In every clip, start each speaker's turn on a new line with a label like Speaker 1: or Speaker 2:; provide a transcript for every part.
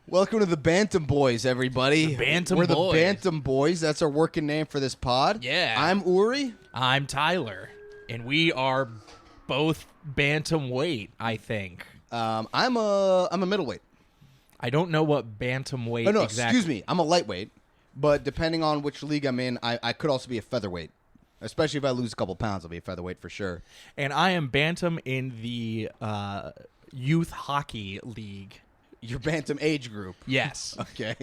Speaker 1: Welcome to the Bantam Boys, everybody.
Speaker 2: The Bantam
Speaker 1: We're
Speaker 2: Boys.
Speaker 1: the Bantam Boys. That's our working name for this pod.
Speaker 2: Yeah.
Speaker 1: I'm Uri.
Speaker 2: I'm Tyler, and we are both bantamweight, I think.
Speaker 1: I'm a middleweight.
Speaker 2: I don't know what bantamweight
Speaker 1: Oh, no,
Speaker 2: exactly.
Speaker 1: excuse me. I'm a lightweight. But depending on which league I'm in, I could also be a featherweight. Especially if I lose a couple pounds, I'll be a featherweight for sure.
Speaker 2: And I am bantam in the youth hockey league.
Speaker 1: Your Bantam age group.
Speaker 2: Yes.
Speaker 1: Okay.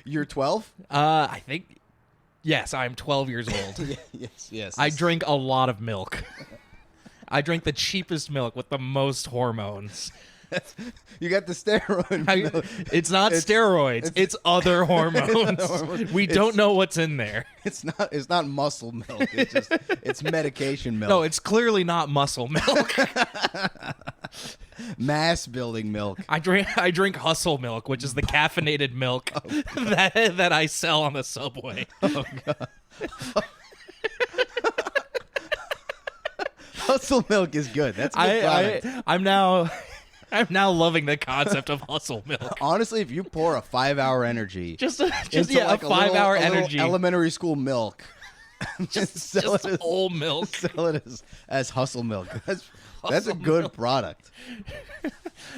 Speaker 1: You're 12?
Speaker 2: I think, yes, I'm 12 years old.
Speaker 1: Yes.
Speaker 2: I drink a lot of milk. I drink the cheapest milk with the most hormones.
Speaker 1: You got the steroid milk.
Speaker 2: It's not steroids. It's other hormones. We don't know what's in there.
Speaker 1: It's not muscle milk. It's medication milk.
Speaker 2: No, it's clearly not muscle milk.
Speaker 1: Mass building milk.
Speaker 2: I drink hustle milk, which is the caffeinated milk that I sell on the subway.
Speaker 1: Oh god. Hustle milk is good. That's a good product.
Speaker 2: I'm now loving the concept of hustle milk.
Speaker 1: Honestly, if you pour a 5-hour energy,
Speaker 2: Just
Speaker 1: into
Speaker 2: a 5-hour energy.
Speaker 1: elementary school milk,
Speaker 2: Just whole milk.
Speaker 1: sell it as hustle milk. That's a good product.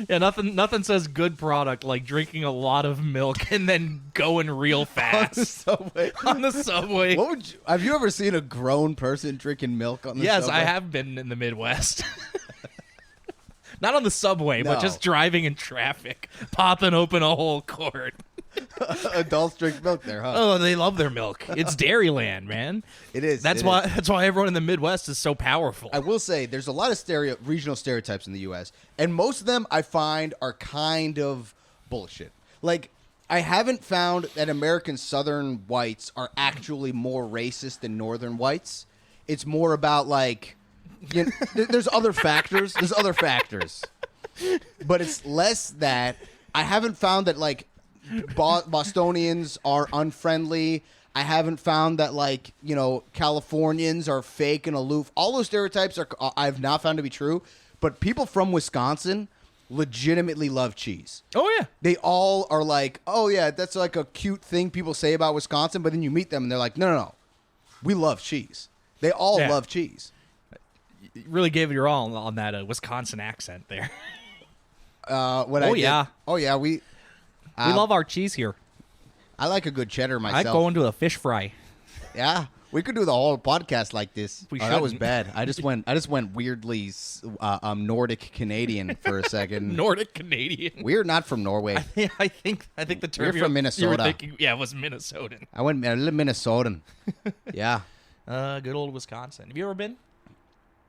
Speaker 2: Yeah, nothing says good product like drinking a lot of milk and then going real fast
Speaker 1: On the subway.
Speaker 2: on the subway.
Speaker 1: Have you ever seen a grown person drinking milk on the subway?
Speaker 2: Yes, I have been in the Midwest. Not on the subway, but
Speaker 1: No.
Speaker 2: just driving in traffic, popping open a whole quart.
Speaker 1: Adults drink milk there, huh?
Speaker 2: Oh, they love their milk. It's Dairyland, man.
Speaker 1: It is.
Speaker 2: That's why everyone in the Midwest is so powerful.
Speaker 1: I will say there's a lot of regional stereotypes in the U.S., and most of them I find are kind of bullshit. Like, I haven't found that American Southern whites are actually more racist than Northern whites. It's more about, like, you know, there's other factors. There's other factors. But it's less that. I haven't found that, like, Bostonians are unfriendly. I haven't found that, like, you know, Californians are fake and aloof. All those stereotypes I've not found to be true. But people from Wisconsin legitimately love cheese.
Speaker 2: Oh, yeah.
Speaker 1: They all are like, oh, yeah, that's like a cute thing people say about Wisconsin. But then you meet them and they're like, no. We love cheese. They all love cheese.
Speaker 2: You really gave it your all on that Wisconsin accent there.
Speaker 1: Yeah. Oh, yeah.
Speaker 2: We love our cheese here.
Speaker 1: I like a good cheddar myself.
Speaker 2: I go into a fish fry.
Speaker 1: Yeah. We could do the whole podcast like this. That was
Speaker 2: shouldn't.
Speaker 1: bad. I just went weirdly Nordic Canadian for a second.
Speaker 2: Nordic Canadian.
Speaker 1: We're not from Norway.
Speaker 2: I think the term
Speaker 1: We're from
Speaker 2: you were
Speaker 1: Minnesota.
Speaker 2: thinking, yeah, it was Minnesotan.
Speaker 1: I live Minnesotan. Yeah.
Speaker 2: Good old Wisconsin. Have you ever been?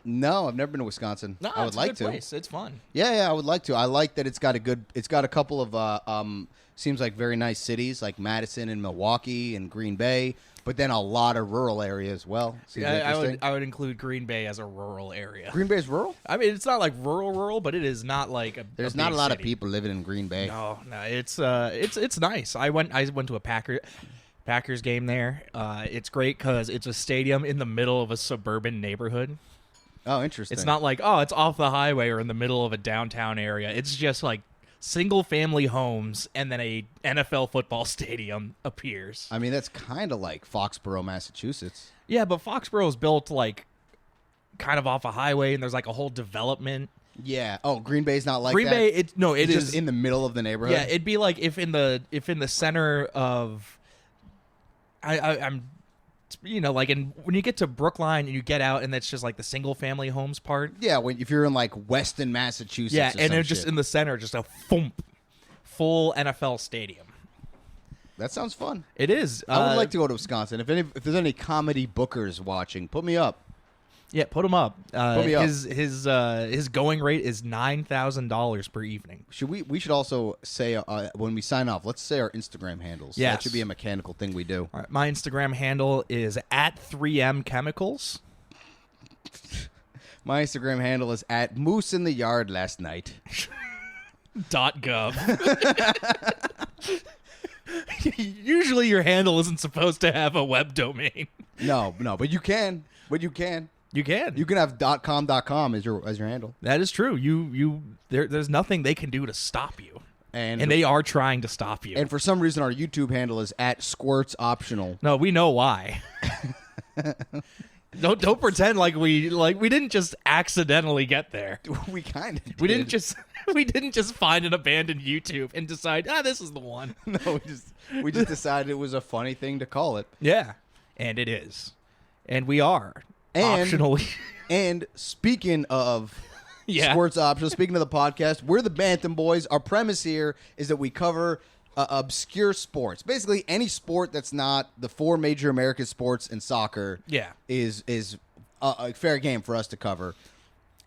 Speaker 1: No, I've never been to Wisconsin.
Speaker 2: No,
Speaker 1: I would
Speaker 2: it's
Speaker 1: like
Speaker 2: a good
Speaker 1: to.
Speaker 2: place. It's fun.
Speaker 1: Yeah, I would like to. I like that it's got a couple of seems like very nice cities like Madison and Milwaukee and Green Bay, but then a lot of rural area as well. Seems interesting.
Speaker 2: I would include Green Bay as a rural area.
Speaker 1: Green Bay's rural?
Speaker 2: I mean, it's not like rural, but it is not like
Speaker 1: There's
Speaker 2: a
Speaker 1: not
Speaker 2: big
Speaker 1: a lot
Speaker 2: city.
Speaker 1: of people living in Green Bay.
Speaker 2: No, it's nice. I went to a Packers game there. It's great because it's a stadium in the middle of a suburban neighborhood.
Speaker 1: Oh, interesting.
Speaker 2: It's not like, it's off the highway or in the middle of a downtown area. It's just like single family homes and then a NFL football stadium appears.
Speaker 1: I mean, that's kind of like Foxborough, Massachusetts.
Speaker 2: Yeah, but Foxborough is built like kind of off a highway and there's like a whole development.
Speaker 1: Yeah. Oh, Green Bay's not like
Speaker 2: Green
Speaker 1: that?
Speaker 2: Bay, it
Speaker 1: It's
Speaker 2: is
Speaker 1: just in the middle of the neighborhood?
Speaker 2: Yeah, it'd be like if in the center of I'm you know, like when you get to Brookline and you get out and that's just like the single family homes part.
Speaker 1: Yeah, if you're in like Weston, Massachusetts.
Speaker 2: Yeah,
Speaker 1: or
Speaker 2: and
Speaker 1: some
Speaker 2: it's just
Speaker 1: shit.
Speaker 2: in the center, just a full NFL stadium.
Speaker 1: That sounds fun.
Speaker 2: It is.
Speaker 1: I would like to go to Wisconsin. If there's any comedy bookers watching, put me up.
Speaker 2: Yeah, put him up.
Speaker 1: Put me up.
Speaker 2: His going rate is $9,000 per evening.
Speaker 1: We should also say when we sign off, let's say our Instagram handles.
Speaker 2: Yes.
Speaker 1: That should be a mechanical thing we do.
Speaker 2: All right, my Instagram handle is @3M Chemicals.
Speaker 1: My Instagram handle is @moose in the yard last night.
Speaker 2: .gov. Usually your handle isn't supposed to have a web domain.
Speaker 1: No, but you can. You can have .com as your handle.
Speaker 2: That is true. There's nothing they can do to stop you.
Speaker 1: And
Speaker 2: they are trying to stop you.
Speaker 1: And for some reason, our YouTube handle is @squirtsoptional.
Speaker 2: No, we know why. Don't pretend like we didn't just accidentally get there.
Speaker 1: We kind of did.
Speaker 2: We didn't just find an abandoned YouTube and decide, this is the one.
Speaker 1: No, we just decided it was a funny thing to call it.
Speaker 2: Yeah, and it is, and we are optionally.
Speaker 1: And speaking of
Speaker 2: Sports
Speaker 1: Optional, speaking of the podcast, we're the Bantam Boys. Our premise here is that we cover obscure sports. Basically, any sport that's not the 4 major American sports and soccer is a fair game for us to cover.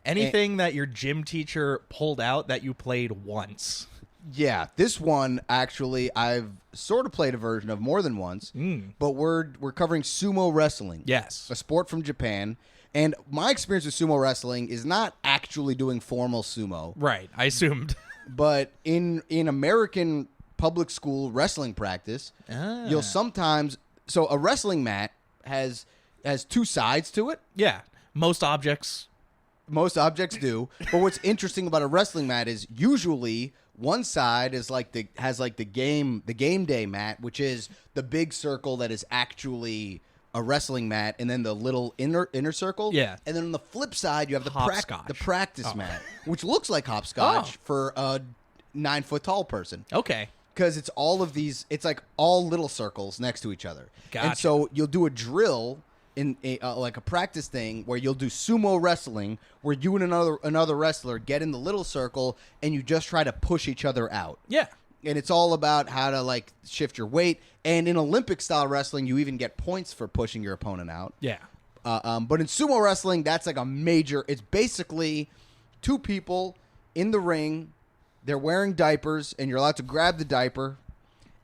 Speaker 2: Anything that your gym teacher pulled out that you played once.
Speaker 1: Yeah, this one, actually, I've sort of played a version of more than once, but we're covering sumo wrestling.
Speaker 2: Yes.
Speaker 1: A sport from Japan. And my experience with sumo wrestling is not actually doing formal sumo.
Speaker 2: Right, I assumed.
Speaker 1: But in American public school wrestling practice, you'll sometimes... So a wrestling mat has 2 sides to it.
Speaker 2: Yeah, most objects
Speaker 1: do. But what's interesting about a wrestling mat is usually one side is has the game day mat, which is the big circle that is actually a wrestling mat, and then the little inner circle.
Speaker 2: Yeah.
Speaker 1: And then on the flip side, you have the practice mat, which looks like hopscotch for a 9-foot tall person.
Speaker 2: Okay.
Speaker 1: Because it's all of these, it's like all little circles next to each other.
Speaker 2: Gotcha.
Speaker 1: And so you'll do a drill in like a practice thing where you'll do sumo wrestling, where you and another wrestler get in the little circle and you just try to push each other out.
Speaker 2: Yeah.
Speaker 1: And it's all about how to shift your weight. And in Olympic style wrestling, you even get points for pushing your opponent out.
Speaker 2: Yeah.
Speaker 1: But in sumo wrestling, that's like a major. It's basically 2 people in the ring. They're wearing diapers, and you're allowed to grab the diaper,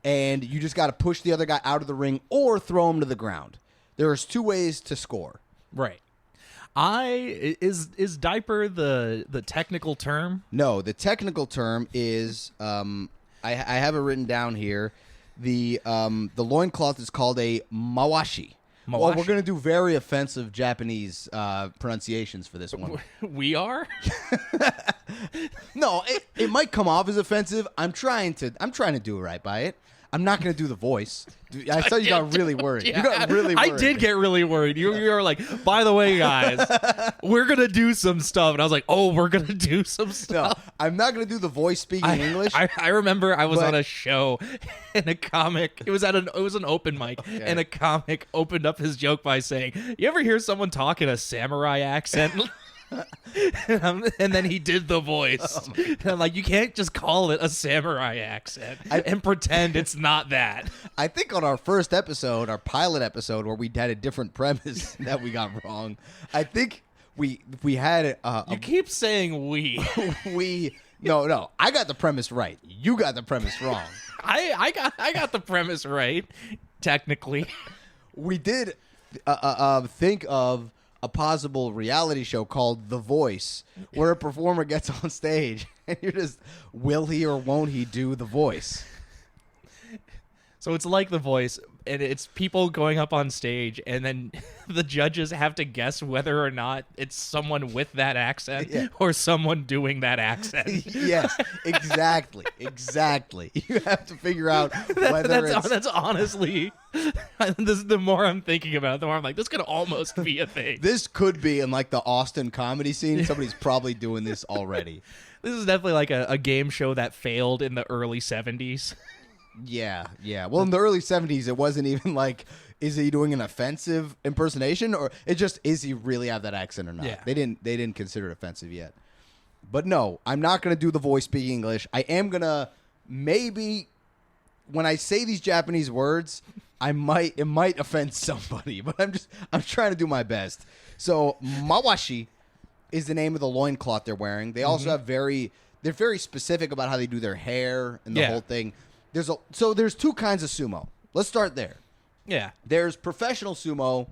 Speaker 1: and you just got to push the other guy out of the ring or throw him to the ground. There's 2 ways to score.
Speaker 2: Right. Is diaper the technical term?
Speaker 1: No, the technical term is I have it written down here. The loincloth is called a mawashi. Well, we're going to do very offensive Japanese pronunciations for this one.
Speaker 2: We are?
Speaker 1: No, it might come off as offensive. I'm trying to do right by it. I'm not going to do the voice. I saw you got really worried.
Speaker 2: Yeah,
Speaker 1: you got really worried.
Speaker 2: I did get really worried. You were like, by the way, guys, we're going to do some stuff. And I was like, oh, we're going to do some stuff.
Speaker 1: No, I'm not going to do the voice speaking English.
Speaker 2: I remember I was on a show and a comic. It was an open mic, and a comic opened up his joke by saying, you ever hear someone talk in a samurai accent? And then he did the voice. And I'm like, you can't just call it a samurai accent and pretend it's not that.
Speaker 1: I think on our first episode, our pilot episode, where we had a different premise that we got wrong, I think we had
Speaker 2: you keep saying we.
Speaker 1: No, I got the premise right. You got the premise wrong.
Speaker 2: I got the premise right, technically.
Speaker 1: We did think of a possible reality show called The Voice, where a performer gets on stage and you're just, will he or won't he do the voice?
Speaker 2: So it's like The Voice, and it's people going up on stage, and then the judges have to guess whether or not it's someone with that accent or someone doing that accent.
Speaker 1: Yes, exactly. You have to figure out whether
Speaker 2: that's honestly, the more I'm thinking about it, the more I'm like, this could almost be a thing.
Speaker 1: This could be in like the Austin comedy scene. Somebody's probably doing this already.
Speaker 2: This is definitely like a game show that failed in the early 70s.
Speaker 1: Yeah. Well, in the early 70s, it wasn't even like, is he doing an offensive impersonation, or it just, is he really have that accent or not?
Speaker 2: Yeah.
Speaker 1: They didn't consider it offensive yet. But no, I'm not going to do the voice speaking English. I am going to maybe, when I say these Japanese words, it might offend somebody, but I'm trying to do my best. So mawashi is the name of the loincloth they're wearing. They also have they're very specific about how they do their hair and the whole thing. There's 2 kinds of sumo. Let's start there.
Speaker 2: Yeah.
Speaker 1: There's professional sumo,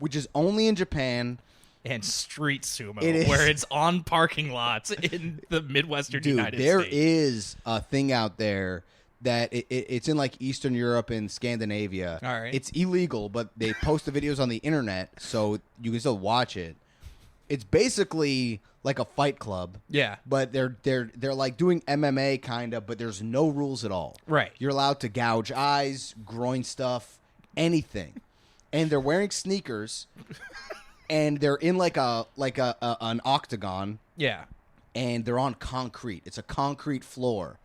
Speaker 1: which is only in Japan.
Speaker 2: And street sumo, where it's on parking lots in the Midwestern United States.
Speaker 1: There is a thing out there that it's in like Eastern Europe and Scandinavia.
Speaker 2: All right.
Speaker 1: It's illegal, but they post the videos on the internet, so you can still watch it. it's basically like a fight club.
Speaker 2: Yeah.
Speaker 1: But they're like doing MMA kind of, but there's no rules at all.
Speaker 2: Right.
Speaker 1: You're allowed to gouge eyes, groin stuff, anything. And they're wearing sneakers and they're in like an octagon.
Speaker 2: Yeah.
Speaker 1: And they're on concrete. It's a concrete floor.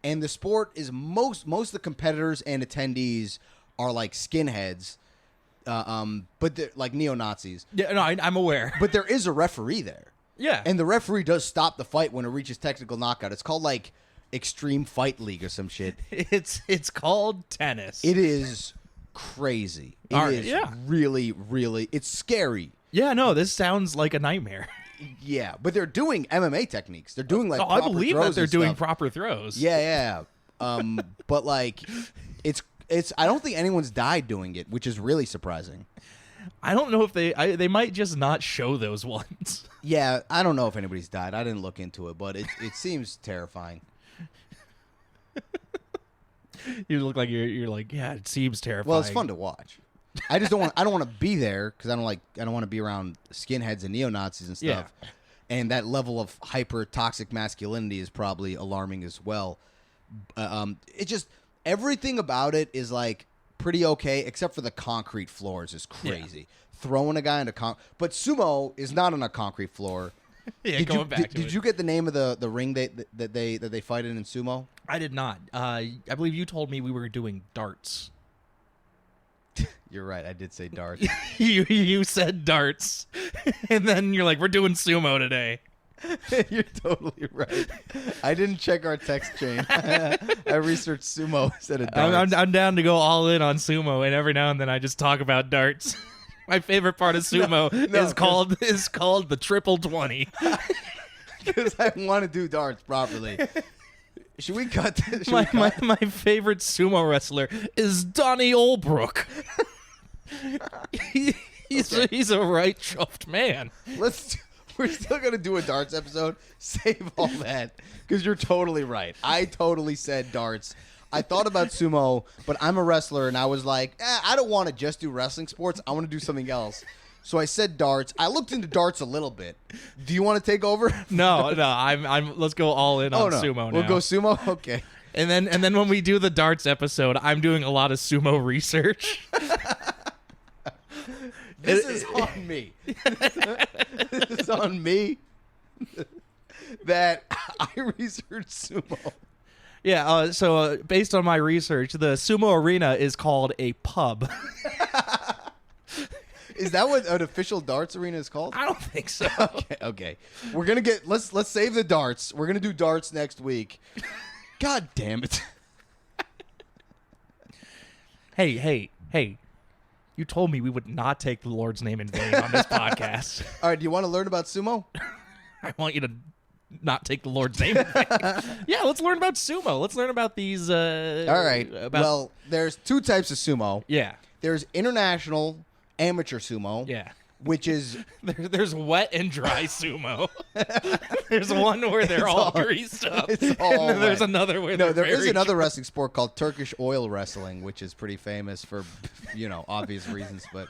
Speaker 1: And the sport is most of the competitors and attendees are like skinheads. But they're like neo-Nazis.
Speaker 2: Yeah, no, I'm aware.
Speaker 1: But there is a referee there.
Speaker 2: Yeah.
Speaker 1: And the referee does stop the fight when it reaches technical knockout. It's called like Extreme Fight League or some shit.
Speaker 2: It's called tennis.
Speaker 1: It is crazy. It is really, really, it's scary.
Speaker 2: Yeah, no, this sounds like a nightmare.
Speaker 1: Yeah, but they're doing MMA techniques. They're doing like
Speaker 2: I believe that they're doing
Speaker 1: stuff.
Speaker 2: proper throws.
Speaker 1: Yeah. But like it's I don't think anyone's died doing it, which is really surprising.
Speaker 2: I don't know if they might just not show those ones.
Speaker 1: Yeah, I don't know if anybody's died. I didn't look into it, but it seems terrifying.
Speaker 2: You look like you're like, yeah, it seems terrifying.
Speaker 1: Well, it's fun to watch. I just don't want to be there because I don't want to be around skinheads and neo-Nazis and stuff.
Speaker 2: Yeah.
Speaker 1: And that level of hyper toxic masculinity is probably alarming as well. It just everything about it is like pretty okay, except for the concrete floors is crazy. Yeah. Throwing a guy into but sumo is not on a concrete floor.
Speaker 2: Yeah,
Speaker 1: did you get the name of the ring that they fight in sumo?
Speaker 2: I did not. I believe you told me we were doing darts.
Speaker 1: You're right. I did say darts.
Speaker 2: you said darts, and then you're like, we're doing sumo today.
Speaker 1: You're totally right. I didn't check our text chain. I researched sumo instead of darts.
Speaker 2: I'm down to go all in on sumo, and every now and then I just talk about darts. My favorite part of sumo is called the triple 20.
Speaker 1: Because I want to do darts properly. Should we cut this?
Speaker 2: My favorite sumo wrestler is Donnie Olbrook. He's a right chuffed man.
Speaker 1: We're still going to do a darts episode. Save all that. Because you're totally right. I totally said darts. I thought about sumo, but I'm a wrestler, and I was like, I don't want to just do wrestling sports. I want to do something else. So I said darts. I looked into darts a little bit. Do you want to take over?
Speaker 2: No. I'm. Let's go all in on sumo now.
Speaker 1: We'll go sumo? Okay.
Speaker 2: And then when we do the darts episode, I'm doing a lot of sumo research.
Speaker 1: This is on me. This is on me that I researched sumo.
Speaker 2: Yeah, so based on my research, the sumo arena is called a pub.
Speaker 1: Is that what an official darts arena is called?
Speaker 2: I don't think so.
Speaker 1: Okay. We're gonna let's save the darts. We're gonna do darts next week. God damn it.
Speaker 2: Hey. You told me we would not take the Lord's name in vain on this podcast.
Speaker 1: All right, do you want to learn about sumo?
Speaker 2: I want you to not take the Lord's name in vain. Yeah, let's learn about sumo. Let's learn about these
Speaker 1: all right. Well, there's two types of sumo.
Speaker 2: Yeah.
Speaker 1: There's international amateur sumo.
Speaker 2: Yeah.
Speaker 1: Which is
Speaker 2: there's wet and dry sumo. There's one where they're all greased up.
Speaker 1: It's all
Speaker 2: and then there's another where
Speaker 1: there is another wrestling sport called Turkish oil wrestling, which is pretty famous for obvious reasons, but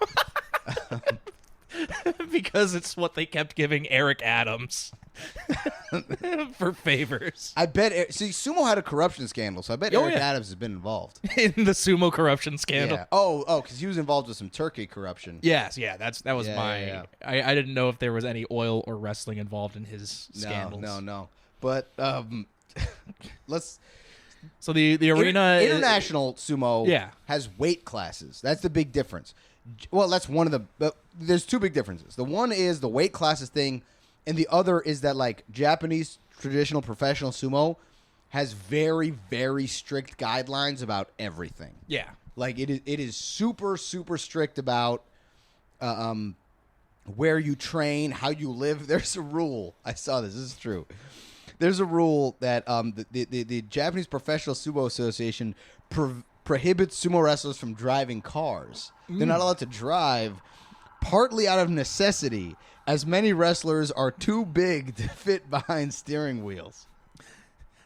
Speaker 2: because it's what they kept giving Eric Adams for favors.
Speaker 1: I bet. Sumo had a corruption scandal, so I bet Eric Adams has been involved
Speaker 2: in the sumo corruption scandal.
Speaker 1: Yeah. Oh, because he was involved with some Turkey corruption.
Speaker 2: Yes, yeah, that was my. Yeah. I didn't know if there was any oil or wrestling involved in his scandals.
Speaker 1: No. But let's.
Speaker 2: So the arena
Speaker 1: international sumo has weight classes. That's the big difference. Well, that's one of the. There's two big differences. The one is the weight classes thing, and the other is that like Japanese traditional professional sumo has very, very strict guidelines about everything.
Speaker 2: Yeah,
Speaker 1: like it is super, super strict about where you train, how you live. There's a rule. I saw this. This is true. There's a rule that the Japanese Professional Sumo Association prohibits sumo wrestlers from driving cars. They're not allowed to drive, partly out of necessity, as many wrestlers are too big to fit behind steering wheels.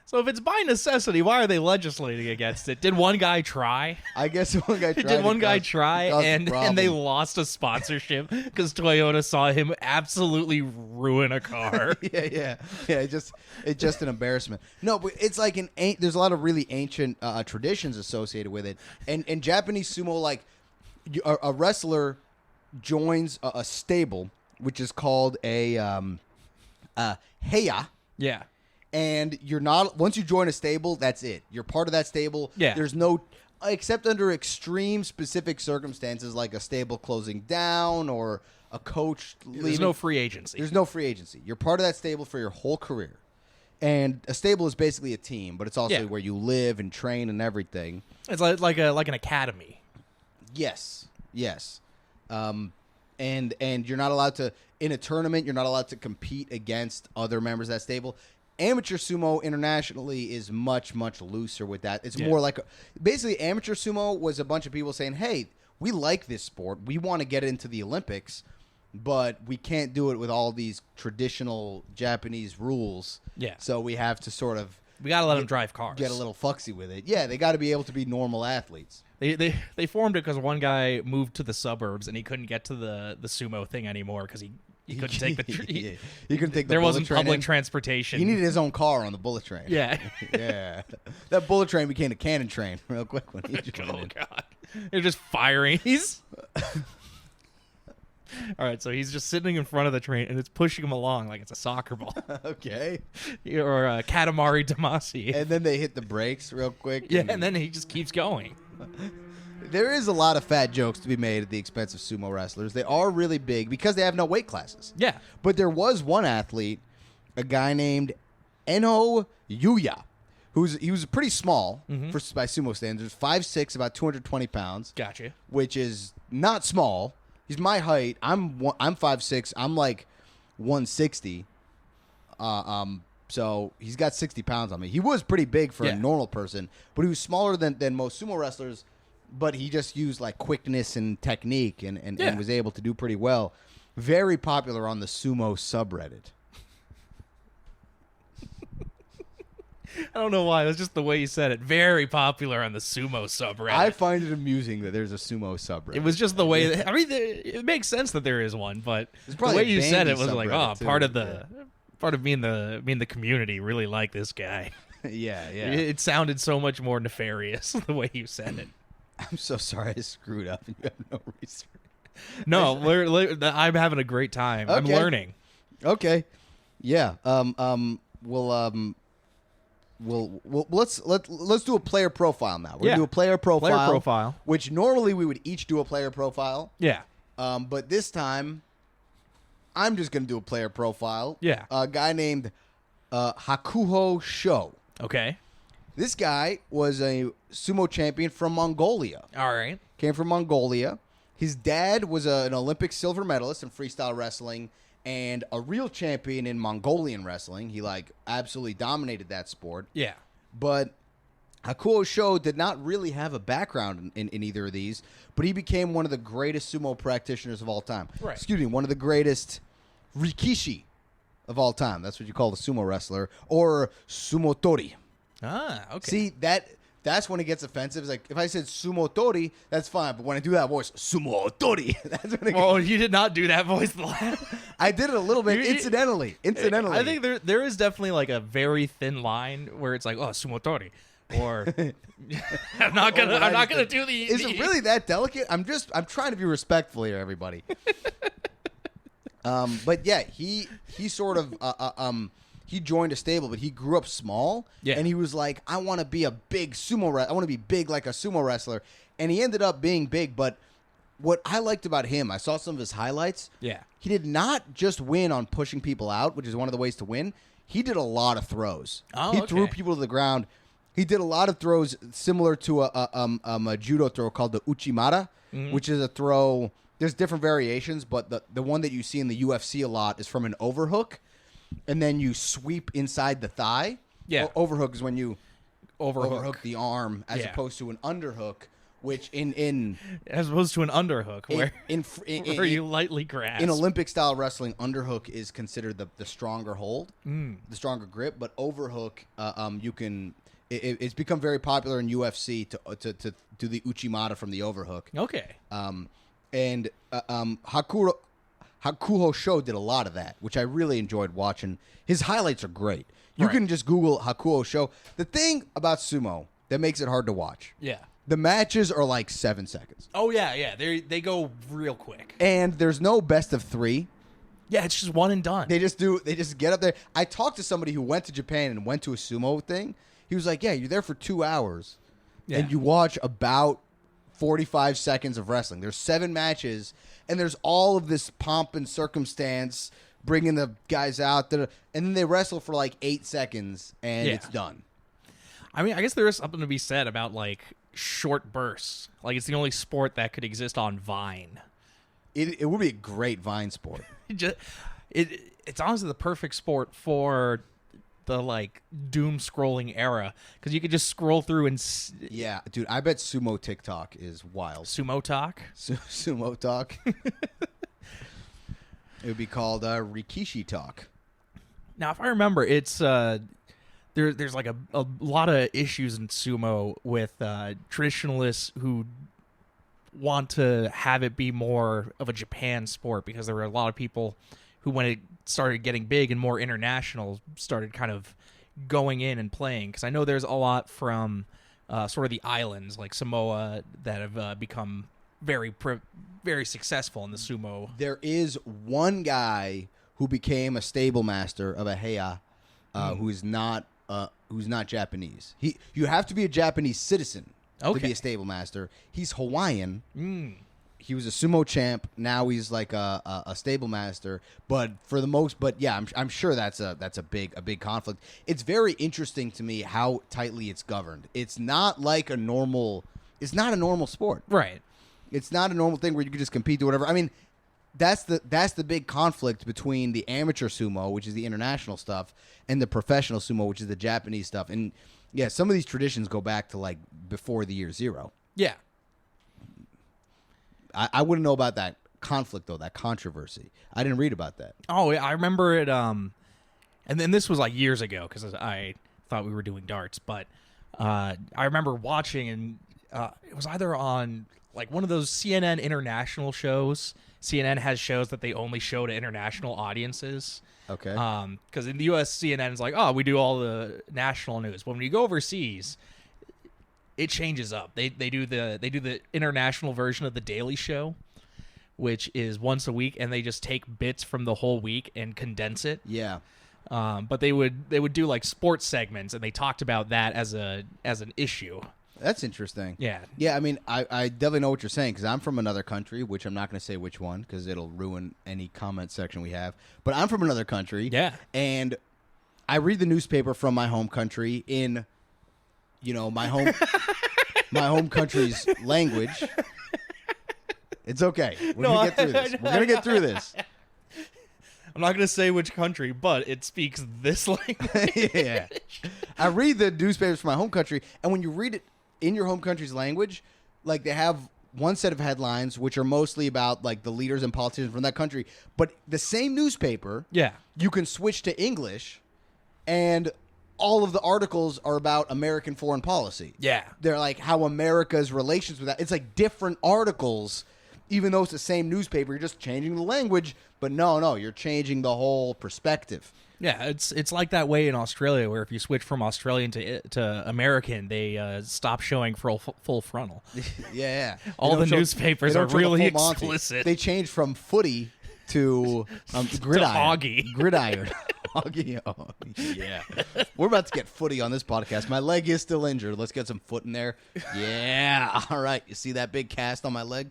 Speaker 2: So if it's by necessity, why are they legislating against it? Did one guy try?
Speaker 1: I guess one guy tried.
Speaker 2: Did one guy try and
Speaker 1: problem.
Speaker 2: they lost a sponsorship because Toyota saw him absolutely ruin a car?
Speaker 1: yeah. It's just an embarrassment. No, but it's like there's a lot of really ancient traditions associated with it, and Japanese sumo, like a wrestler joins a stable, which is called a heya.
Speaker 2: Yeah.
Speaker 1: And you're not, once you join a stable, that's it. You're part of that stable.
Speaker 2: Yeah.
Speaker 1: There's no, except under extreme specific circumstances like a stable closing down or a coach leaving.
Speaker 2: There's no free agency.
Speaker 1: There's no free agency. You're part of that stable for your whole career. And a stable is basically a team, but it's also where you live and train and everything.
Speaker 2: It's like an academy.
Speaker 1: Yes. And you're not allowed to, in a tournament, you're not allowed to compete against other members of that stable. Amateur sumo internationally is much, much looser with that. It's more like, basically amateur sumo was a bunch of people saying, hey, we like this sport. We want to get it into the Olympics, but we can't do it with all these traditional Japanese rules.
Speaker 2: Yeah.
Speaker 1: So we have to sort of...
Speaker 2: We got to let them drive cars.
Speaker 1: Get a little fucksy with it. Yeah, they got to be able to be normal athletes.
Speaker 2: They formed it because one guy moved to the suburbs and he couldn't get to the sumo thing anymore because he couldn't take the
Speaker 1: he couldn't take the
Speaker 2: there
Speaker 1: bullet
Speaker 2: wasn't
Speaker 1: train
Speaker 2: public
Speaker 1: in.
Speaker 2: transportation.
Speaker 1: He needed his own car on the bullet train.
Speaker 2: Yeah.
Speaker 1: Yeah. That bullet train became a cannon train real quick when he joined in.
Speaker 2: God. They're just firing. All right, so he's just sitting in front of the train and it's pushing him along like it's a soccer ball.
Speaker 1: Okay.
Speaker 2: Or a Katamari Damacy.
Speaker 1: And then they hit the brakes real quick.
Speaker 2: Yeah, and then he just keeps going.
Speaker 1: There is a lot of fat jokes to be made at the expense of sumo wrestlers. They are really big because they have no weight classes.
Speaker 2: Yeah.
Speaker 1: But there was one athlete, a guy named Eno Yuya, he was pretty small by sumo standards, 5'6", about 220 pounds.
Speaker 2: Gotcha.
Speaker 1: Which is not small. He's my height. I'm 5'6". I'm like 160. So he's got 60 pounds on me. He was pretty big for a normal person, but he was smaller than most sumo wrestlers. But he just used like quickness and technique and was able to do pretty well. Very popular on the sumo subreddit.
Speaker 2: I don't know why. It was just the way you said it. Very popular on the sumo subreddit.
Speaker 1: I find it amusing that there's a sumo subreddit.
Speaker 2: It was just the way that, I mean, it makes sense that there is one, but the way you said it was like, oh, part of me in the community really like this guy.
Speaker 1: Yeah.
Speaker 2: It sounded so much more nefarious the way you said it.
Speaker 1: I'm so sorry I screwed up and you have no research.
Speaker 2: No, I'm having a great time. Okay. I'm learning.
Speaker 1: Okay. Yeah. Let's do a player profile now. We're gonna do a player profile. Which normally we would each do a player profile.
Speaker 2: Yeah.
Speaker 1: But this time, I'm just gonna do a player profile.
Speaker 2: Yeah.
Speaker 1: A guy named Hakuho Sho.
Speaker 2: Okay.
Speaker 1: This guy was a sumo champion from Mongolia.
Speaker 2: All right.
Speaker 1: Came from Mongolia. His dad was an Olympic silver medalist in freestyle wrestling and a real champion in Mongolian wrestling. He absolutely dominated that sport.
Speaker 2: Yeah.
Speaker 1: But Hakuho Sho did not really have a background in either of these, but he became one of the greatest sumo practitioners of all time.
Speaker 2: Right.
Speaker 1: Excuse me, one of the greatest rikishi of all time. That's what you call a sumo wrestler, or sumotori.
Speaker 2: Ah, okay.
Speaker 1: See, that's when it gets offensive. It's like, if I said sumotori, that's fine. But when I do that voice, sumotori, that's when it gets...
Speaker 2: Oh, you did not do that voice.
Speaker 1: I did it a little bit, incidentally.
Speaker 2: I think there is definitely like a very thin line where it's like, oh, sumotori. Or I'm not gonna do the...
Speaker 1: Is it really that delicate? I'm trying to be respectful here, everybody. But yeah, he sort of he joined a stable, but he grew up small.
Speaker 2: Yeah.
Speaker 1: And he was like, I want to be a big sumo wrestler. I want to be big like a sumo wrestler. And he ended up being big. But what I liked about him, I saw some of his highlights.
Speaker 2: Yeah.
Speaker 1: He did not just win on pushing people out, which is one of the ways to win. He did a lot of throws.
Speaker 2: Oh,
Speaker 1: he threw people to the ground. He did a lot of throws similar to a judo throw called the uchimata, which is a throw. There's different variations, but the one that you see in the UFC a lot is from an overhook, and then you sweep inside the thigh.
Speaker 2: Yeah.
Speaker 1: Overhook is when you
Speaker 2: overhook
Speaker 1: the arm as opposed to an underhook, which in
Speaker 2: as opposed to an underhook where where you
Speaker 1: in,
Speaker 2: lightly grasp.
Speaker 1: in Olympic style wrestling, underhook is considered the stronger hold, the stronger grip. But overhook, you can. It's become very popular in UFC to do the Uchimata from the overhook.
Speaker 2: Okay.
Speaker 1: And Hakuho Show did a lot of that, which I really enjoyed watching. His highlights are great. You can just Google Hakuho Show. The thing about sumo that makes it hard to watch.
Speaker 2: Yeah.
Speaker 1: The matches are like 7 seconds.
Speaker 2: Oh yeah. They go real quick.
Speaker 1: And there's no best of 3.
Speaker 2: Yeah, it's just one and done.
Speaker 1: They just get up there. I talked to somebody who went to Japan and went to a sumo thing. He was like, "Yeah, you're there for 2 hours, and you watch about 45 seconds of wrestling. There's 7 matches, and there's all of this pomp and circumstance, bringing the guys out, and then they wrestle for like 8 seconds, and it's done."
Speaker 2: I mean, I guess there is something to be said about like short bursts. Like it's the only sport that could exist on Vine.
Speaker 1: It would be a great Vine sport.
Speaker 2: It's honestly the perfect sport for the like doom scrolling era because you could just scroll through and
Speaker 1: yeah, dude, I bet sumo TikTok is wild.
Speaker 2: Sumo talk.
Speaker 1: Sumo talk. It would be called Rikishi talk.
Speaker 2: Now, if I remember, it's there's like a lot of issues in sumo with traditionalists who want to have it be more of a Japan sport because there were a lot of people who, when it started getting big and more international, started kind of going in and playing. Because I know there's a lot from sort of the islands like Samoa that have become very successful in the sumo.
Speaker 1: There is one guy who became a stable master of a heya who's not Japanese. You have to be a Japanese citizen to be a stable master. He's Hawaiian. He was a sumo champ. Now he's like a stable master. But yeah, I'm sure that's a big conflict. It's very interesting to me how tightly it's governed. It's not like a normal sport.
Speaker 2: Right.
Speaker 1: It's not a normal thing where you can just compete or whatever. I mean, that's the big conflict between the amateur sumo, which is the international stuff, and the professional sumo, which is the Japanese stuff. And yeah, some of these traditions go back to like before the year 0.
Speaker 2: Yeah.
Speaker 1: I wouldn't know about that conflict, though, that controversy. I didn't read about that.
Speaker 2: Oh, yeah, I remember it. And then this was like years ago because I thought we were doing darts. But I remember watching, and it was either on like one of those CNN international shows. CNN has shows that they only show to international audiences.
Speaker 1: Okay.
Speaker 2: Because in the U.S., CNN is like, oh, we do all the national news. But when you go overseas, it changes up. They do the international version of the Daily Show, which is once a week, and they just take bits from the whole week and condense it.
Speaker 1: Yeah.
Speaker 2: But they would do like sports segments, and they talked about that as an issue.
Speaker 1: That's interesting.
Speaker 2: Yeah.
Speaker 1: Yeah, I mean, I definitely know what you're saying because I'm from another country, which I'm not going to say which one because it'll ruin any comment section we have. But I'm from another country.
Speaker 2: Yeah.
Speaker 1: And I read the newspaper from my home country in, my home country's language. It's okay. We're going to get through this. We're going to get through this.
Speaker 2: I'm not going to say which country, but it speaks this language.
Speaker 1: Yeah. I read the newspapers from my home country, and when you read it in your home country's language, like they have one set of headlines, which are mostly about like the leaders and politicians from that country, but the same newspaper, you can switch to English, and all of the articles are about American foreign policy.
Speaker 2: Yeah.
Speaker 1: They're like how America's relations with that. It's like different articles, even though it's the same newspaper. You're just changing the language, but no, you're changing the whole perspective.
Speaker 2: Yeah, it's like that way in Australia, where if you switch from Australian to American, they stop showing full frontal.
Speaker 1: Yeah.
Speaker 2: All the newspapers are really explicit.
Speaker 1: They changed from footy to gridiron. Gridiron. Hoggy. Oh, yeah. We're about to get footy on this podcast. My leg is still injured. Let's get some foot in there. Yeah. All right. You see that big cast on my leg?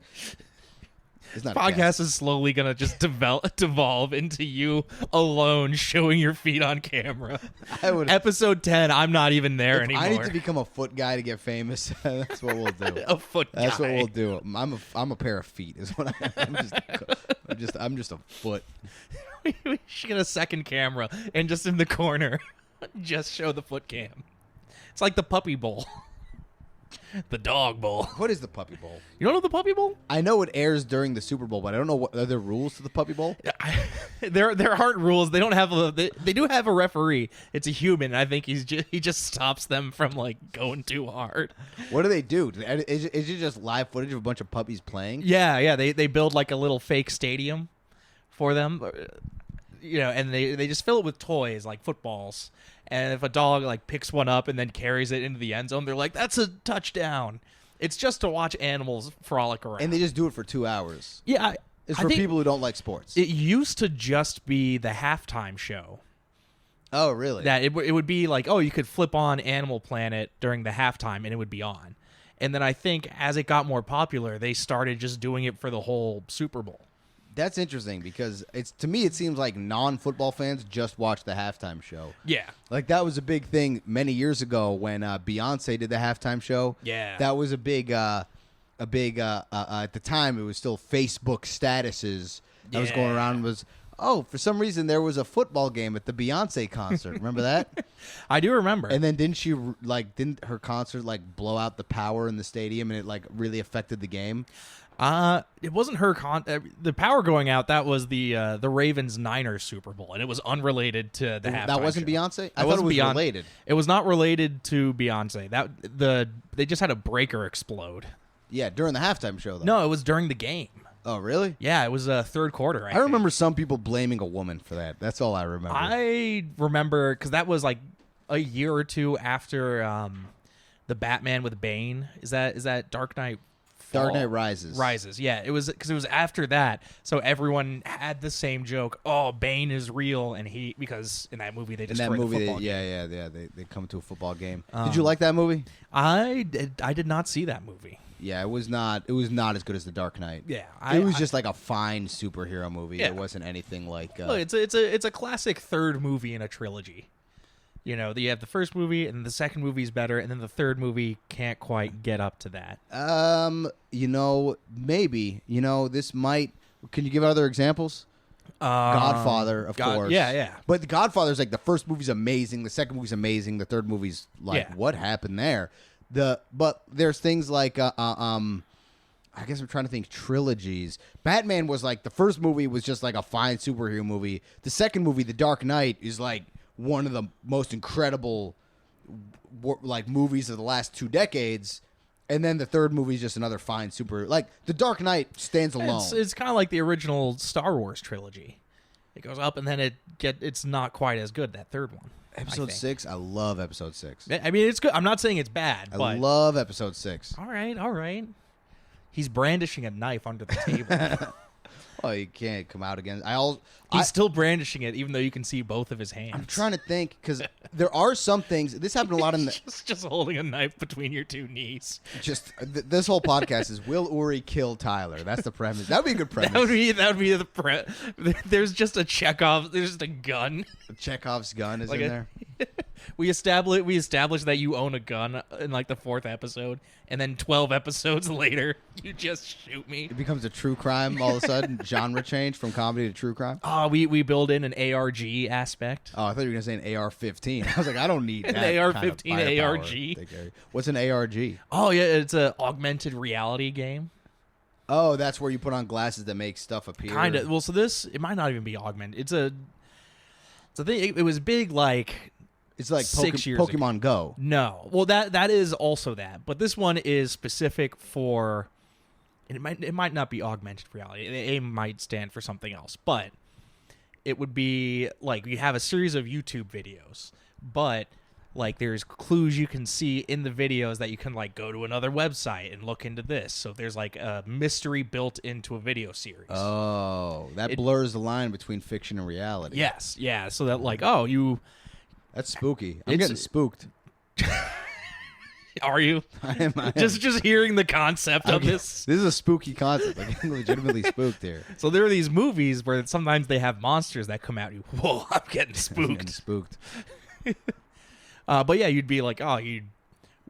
Speaker 1: It's not
Speaker 2: podcast is slowly going to just devolve into you alone showing your feet on camera. Episode 10, I'm not even there anymore.
Speaker 1: I need to become a foot guy to get famous. That's what we'll do.
Speaker 2: A foot guy.
Speaker 1: That's what we'll do. I'm a pair of feet is what I'm just a foot.
Speaker 2: We should get a second camera and just in the corner just show the foot cam. It's like the Puppy Bowl. The Dog Bowl.
Speaker 1: What is the Puppy Bowl?
Speaker 2: You don't know the Puppy Bowl?
Speaker 1: I know it airs during the Super Bowl, but I don't know what are there rules to the Puppy Bowl.
Speaker 2: There aren't rules. They don't have they do have a referee. It's a human. I think he just stops them from like going too hard.
Speaker 1: What do they do? Is it just live footage of a bunch of puppies playing?
Speaker 2: Yeah. They build like a little fake stadium for them, and they just fill it with toys like footballs. And if a dog like picks one up and then carries it into the end zone, they're like, "That's a touchdown." It's just to watch animals frolic around.
Speaker 1: And they just do it for 2 hours.
Speaker 2: Yeah,
Speaker 1: It's for people who don't like sports.
Speaker 2: It used to just be the halftime show.
Speaker 1: Oh, really?
Speaker 2: That it would be like, oh, you could flip on Animal Planet during the halftime and it would be on. And then I think as it got more popular, they started just doing it for the whole Super Bowl.
Speaker 1: That's interesting because to me it seems like non-football fans just watch the halftime show.
Speaker 2: Yeah.
Speaker 1: Like that was a big thing many years ago when Beyonce did the halftime show.
Speaker 2: Yeah.
Speaker 1: That was a big at the time it was still Facebook statuses that was going around was, oh, for some reason there was a football game at the Beyonce concert. Remember that?
Speaker 2: I do remember.
Speaker 1: And then didn't her concert like blow out the power in the stadium and it like really affected the game?
Speaker 2: It wasn't her the power going out. That was the Ravens Niners Super Bowl, and it was unrelated to the halftime.
Speaker 1: That wasn't
Speaker 2: show.
Speaker 1: Beyonce. I thought it was related.
Speaker 2: It was not related to Beyonce. They just had a breaker explode.
Speaker 1: Yeah, during the halftime show though.
Speaker 2: No, it was during the game.
Speaker 1: Oh, really?
Speaker 2: Yeah, it was third quarter.
Speaker 1: I remember some people blaming a woman for that. That's all I remember.
Speaker 2: I remember because that was like a year or two after the Batman with Bane. Is that Dark Knight?
Speaker 1: Dark Knight Rises.
Speaker 2: Yeah, it was because it was after that, so everyone had the same joke. Oh, Bane is real, and because in that movie they destroyed the football game.
Speaker 1: They come to a football game. Did you like that movie?
Speaker 2: I did not see that movie.
Speaker 1: Yeah, it was not as good as The Dark Knight.
Speaker 2: Yeah,
Speaker 1: it was just like a fine superhero movie.
Speaker 2: Yeah.
Speaker 1: It wasn't anything like.
Speaker 2: Look, it's a classic third movie in a trilogy. You have the first movie, and the second movie is better, and then the third movie can't quite get up to that.
Speaker 1: Maybe. This might. Can you give other examples? Godfather, of course.
Speaker 2: Yeah.
Speaker 1: But The Godfather's like the first movie's amazing, the second movie's amazing, the third movie's like, what happened there? But there's things like I guess I'm trying to think trilogies. Batman was like the first movie was just like a fine superhero movie. The second movie, The Dark Knight, is like one of the most incredible like movies of the last 2 decades, and then the third movie is just another fine The Dark Knight stands alone.
Speaker 2: It's kind of like the original Star Wars trilogy. It goes up and then it's not quite as good, that third one.
Speaker 1: Episode 6, I love Episode 6.
Speaker 2: I mean, it's good. I'm not saying it's bad, but
Speaker 1: I love Episode 6.
Speaker 2: All right. He's brandishing a knife under the table.
Speaker 1: Oh, you can't come out again.
Speaker 2: He's still brandishing it, even though you can see both of his hands.
Speaker 1: I'm trying to think, because there are some things. This happened a lot in the.
Speaker 2: just holding a knife between your two knees.
Speaker 1: This whole podcast is will Uri kill Tyler? That's the premise. That would be a good premise.
Speaker 2: That would be the There's just a Chekhov. There's just a gun.
Speaker 1: Chekhov's gun is in there.
Speaker 2: We established that you own a gun in like the 4th episode, and then 12 episodes later, you just shoot me.
Speaker 1: It becomes a true crime all of a sudden. Genre change from comedy to true crime.
Speaker 2: Oh, we build in an ARG aspect.
Speaker 1: Oh, I thought you were gonna say an AR-15. I was like, I don't need
Speaker 2: an
Speaker 1: that
Speaker 2: AR-15
Speaker 1: kind of
Speaker 2: ARG.
Speaker 1: What's an ARG?
Speaker 2: Oh yeah, it's an augmented reality game.
Speaker 1: Oh, that's where you put on glasses that make stuff appear.
Speaker 2: Kind of. Well, so it might not even be augmented. It's a thing. It was big like.
Speaker 1: It's like
Speaker 2: 6 years
Speaker 1: Pokemon
Speaker 2: ago.
Speaker 1: Go.
Speaker 2: No. Well, that is also that. But this one is specific for... It might not be augmented reality. It might stand for something else. But it would be like you have a series of YouTube videos. But like there's clues you can see in the videos that you can like go to another website and look into this. So there's like a mystery built into a video series.
Speaker 1: Oh, that blurs the line between fiction and reality.
Speaker 2: Yes. Yeah. So that like, oh, you...
Speaker 1: That's spooky. I'm getting spooked.
Speaker 2: Are you?
Speaker 1: I am.
Speaker 2: Just hearing the concept of this.
Speaker 1: This is a spooky concept. Like, I'm legitimately spooked here.
Speaker 2: So there are these movies where sometimes they have monsters that come out. You, whoa! I'm getting spooked.
Speaker 1: I'm getting spooked.
Speaker 2: But yeah, you'd be like, oh, you'd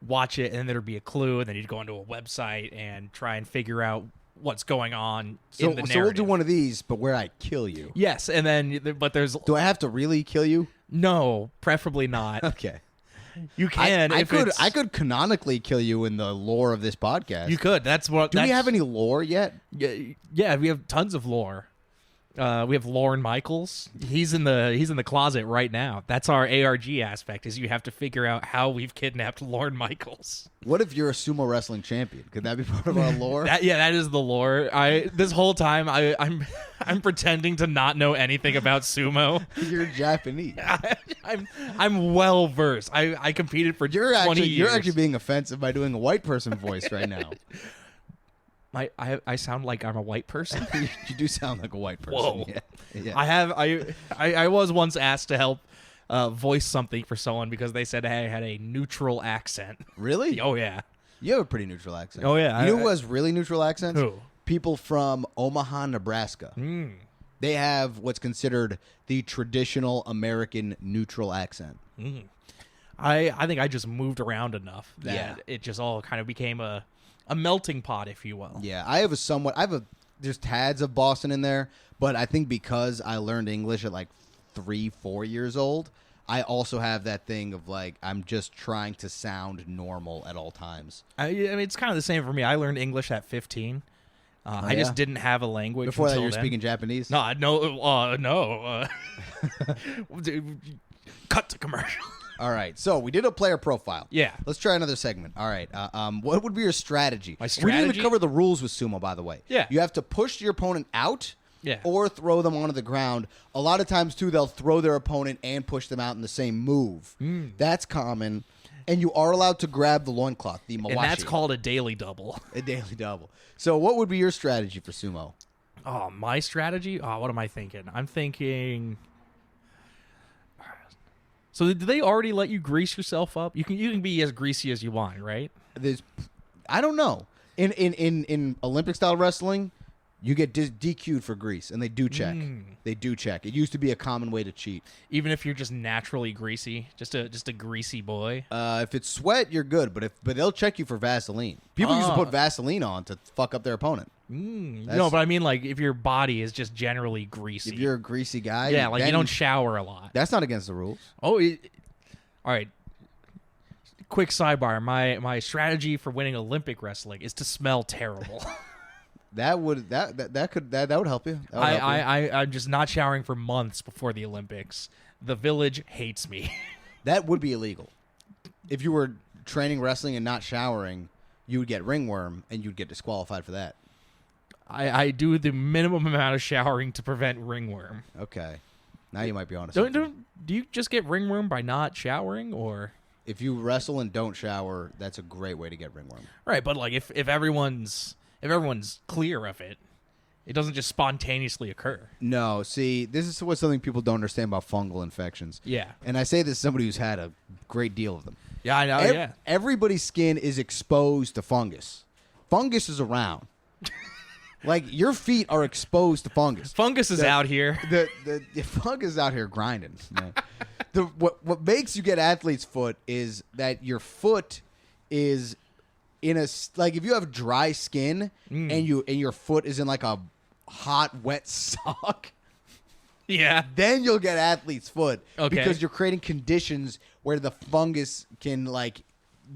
Speaker 2: watch it, and then there'd be a clue, and then you'd go onto a website and try and figure out what's going on in the narrative.
Speaker 1: So we'll do one of these, but where I kill you.
Speaker 2: Yes, and then but there's.
Speaker 1: Do I have to really kill you?
Speaker 2: No, preferably not.
Speaker 1: Okay.
Speaker 2: You can.
Speaker 1: I could canonically kill you in the lore of this podcast.
Speaker 2: You could. That's what.
Speaker 1: Do we have any lore yet?
Speaker 2: Yeah, we have tons of lore. We have Lorne Michaels. He's in the closet right now. That's our ARG aspect. Is you have to figure out how we've kidnapped Lorne Michaels.
Speaker 1: What if you're a sumo wrestling champion? Could that be part of our lore?
Speaker 2: That is the lore. This whole time I'm pretending to not know anything about sumo.
Speaker 1: You're Japanese.
Speaker 2: I'm well versed. I competed for 20 years.
Speaker 1: You're actually being offensive by doing a white person voice right now.
Speaker 2: I sound like I'm a white person.
Speaker 1: You do sound like a white person.
Speaker 2: Whoa.
Speaker 1: Yeah.
Speaker 2: I was once asked to help voice something for someone because they said I had a neutral accent.
Speaker 1: Really?
Speaker 2: Oh yeah.
Speaker 1: You have a pretty neutral accent.
Speaker 2: Oh yeah.
Speaker 1: You know who has really neutral accents?
Speaker 2: Who?
Speaker 1: People from Omaha, Nebraska. They have what's considered the traditional American neutral accent.
Speaker 2: I think I just moved around enough that it just all kind of became a melting pot, if you will.
Speaker 1: Yeah, there's tads of Boston in there, but I think because I learned English at like 3-4 years old, I also have that thing of like I'm just trying to sound normal at all times.
Speaker 2: I mean, it's kind of the same for me. I learned English at 15. I just didn't have a language
Speaker 1: before that. You were
Speaker 2: then.
Speaker 1: speaking Japanese.
Speaker 2: No. Cut to commercial.
Speaker 1: All right, so we did a player profile.
Speaker 2: Yeah.
Speaker 1: Let's try another segment. All right, what would be your strategy?
Speaker 2: My
Speaker 1: We didn't even
Speaker 2: strategy?
Speaker 1: cover the rules with sumo, by the way.
Speaker 2: Yeah.
Speaker 1: You have to push your opponent out
Speaker 2: Yeah.
Speaker 1: or throw them onto the ground. A lot of times, too, they'll throw their opponent and push them out in the same move. That's common. And you are allowed to grab the loincloth, the mawashi.
Speaker 2: And that's called a daily double.
Speaker 1: A daily double. So what would be your strategy for sumo?
Speaker 2: Oh, my strategy? Oh, what am I thinking? I'm thinking... So did they already let you grease yourself up? You can be as greasy as you want, right?
Speaker 1: I don't know. In Olympic style wrestling, you get DQ'd for grease, and they do check. They do check. It used to be a common way to cheat.
Speaker 2: Even if you're just naturally greasy, just a greasy boy.
Speaker 1: If it's sweat, you're good, but they'll check you for Vaseline. People used to put Vaseline on to fuck up their opponment.
Speaker 2: No, but I mean, like, if your body is just generally greasy.
Speaker 1: If you're a greasy guy,
Speaker 2: yeah, like you don't shower a lot.
Speaker 1: That's not against the rules.
Speaker 2: Oh, all right. Quick sidebar: my strategy for winning Olympic wrestling is to smell terrible.
Speaker 1: That would help you.
Speaker 2: I'm just not showering for months before the Olympics. The village hates me.
Speaker 1: That would be illegal. If you were training wrestling and not showering, you would get ringworm, and you'd get disqualified for that.
Speaker 2: I do the minimum amount of showering to prevent ringworm.
Speaker 1: Okay, now you might be honest.
Speaker 2: Do you just get ringworm by not showering, or
Speaker 1: if you wrestle and don't shower, that's a great way to get ringworm.
Speaker 2: Right, but like if everyone's clear of it, it doesn't just spontaneously occur.
Speaker 1: No, see, this is something people don't understand about fungal infections.
Speaker 2: Yeah,
Speaker 1: and I say this as somebody who's had a great deal of them.
Speaker 2: Yeah, I know.
Speaker 1: Everybody's skin is exposed to fungus. Fungus is around. Like, your feet are exposed to fungus.
Speaker 2: Fungus is out here.
Speaker 1: The fungus is out here grinding. Man. What makes you get athlete's foot is that your foot is in like if you have dry skin and your foot is in like a hot wet sock.
Speaker 2: Yeah.
Speaker 1: Then you'll get athlete's foot because you're creating conditions where the fungus can like